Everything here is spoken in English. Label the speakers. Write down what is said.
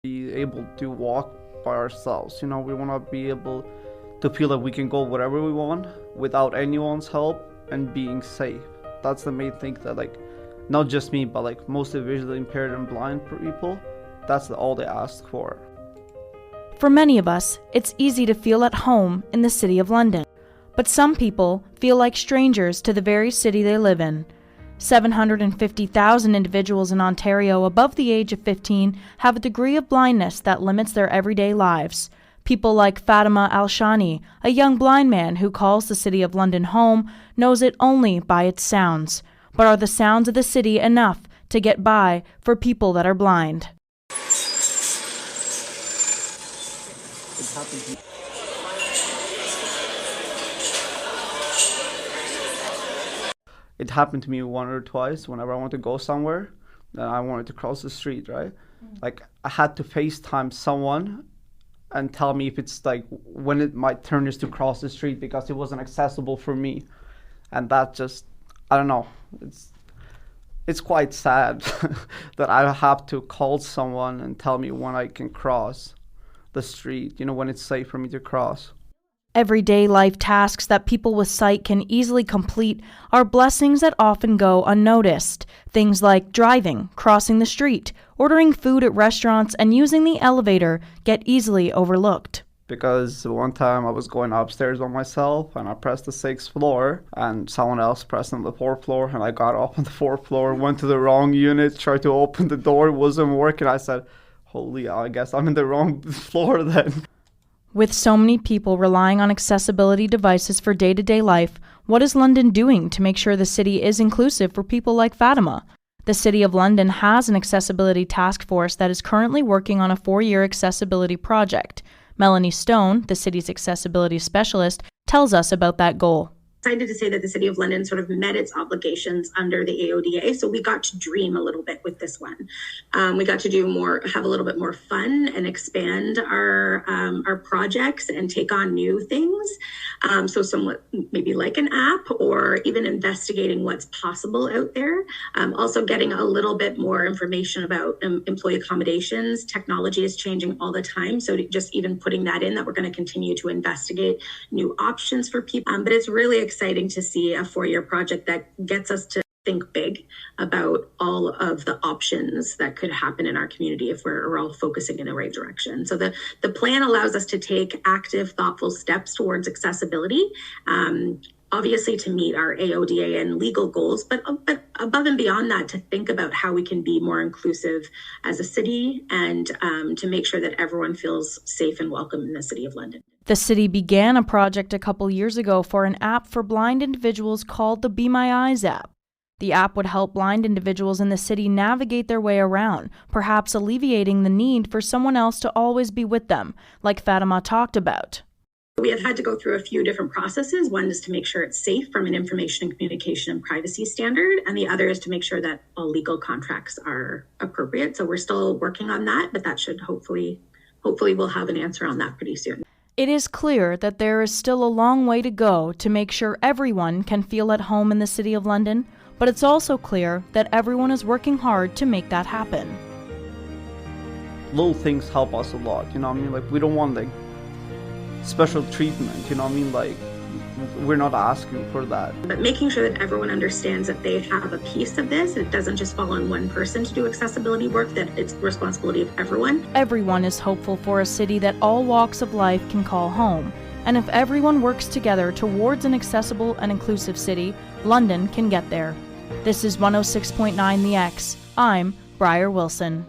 Speaker 1: Be able to walk by ourselves. We want to be able to feel that we can go wherever we want without anyone's help and being safe. That's the main thing that not just me, but mostly visually impaired and blind people, that's all they ask for.
Speaker 2: For many of us, it's easy to feel at home in the City of London, but some people feel like strangers to the very city they live in. 750,000 individuals in Ontario above the age of 15 have a degree of blindness that limits their everyday lives. People like Fatima Al-Shani, a young blind man who calls the City of London home, knows it only by its sounds. But are the sounds of the city enough to get by for people that are blind?
Speaker 1: It happened to me one or twice whenever I wanted to go somewhere and I wanted to cross the street, right? I had to FaceTime someone and tell me if it's when my turn is to cross the street because it wasn't accessible for me. And that just, I don't know, it's quite sad that I have to call someone and tell me when I can cross the street, when it's safe for me to cross.
Speaker 2: Everyday life tasks that people with sight can easily complete are blessings that often go unnoticed. Things like driving, crossing the street, ordering food at restaurants, and using the elevator get easily overlooked.
Speaker 1: Because one time I was going upstairs by myself and I pressed the 6th floor and someone else pressed on the 4th floor and I got up on the 4th floor, went to the wrong unit, tried to open the door, it wasn't working. I said, holy, I guess I'm in the wrong floor then.
Speaker 2: With so many people relying on accessibility devices for day-to-day life, what is London doing to make sure the city is inclusive for people like Fatima? The City of London has an accessibility task force that is currently working on a 4-year accessibility project. Melanie Stone, the city's accessibility specialist, tells us about that goal.
Speaker 3: Excited to say that the City of London sort of met its obligations under the AODA. So we got to dream a little bit with this one. We got to have a little bit more fun and expand our projects and take on new things. So somewhat maybe like an app or even investigating what's possible out there. Also getting a little bit more information about employee accommodations. Technology is changing all the time. So just even putting that in, that we're going to continue to investigate new options for people. But it's really exciting to see a 4-year project that gets us to think big about all of the options that could happen in our community if we're all focusing in the right direction. So the plan allows us to take active, thoughtful steps towards accessibility, obviously to meet our AODA and legal goals, but above and beyond that, to think about how we can be more inclusive as a city and to make sure that everyone feels safe and welcome in the City of London.
Speaker 2: The city began a project a couple years ago for an app for blind individuals called the Be My Eyes app. The app would help blind individuals in the city navigate their way around, perhaps alleviating the need for someone else to always be with them, like Fatima talked about.
Speaker 3: We have had to go through a few different processes. One is to make sure it's safe from an information and communication and privacy standard, and the other is to make sure that all legal contracts are appropriate. So we're still working on that, but that should hopefully we'll have an answer on that pretty soon.
Speaker 2: It is clear that there is still a long way to go to make sure everyone can feel at home in the City of London, but it's also clear that everyone is working hard to make that happen.
Speaker 1: Little things help us a lot, we don't want special treatment, we're not asking for that.
Speaker 3: But making sure that everyone understands that they have a piece of this, it doesn't just fall on one person to do accessibility work, that it's the responsibility of everyone.
Speaker 2: Everyone is hopeful for a city that all walks of life can call home. And if everyone works together towards an accessible and inclusive city, London can get there. This is 106.9 The X. I'm Briar Wilson.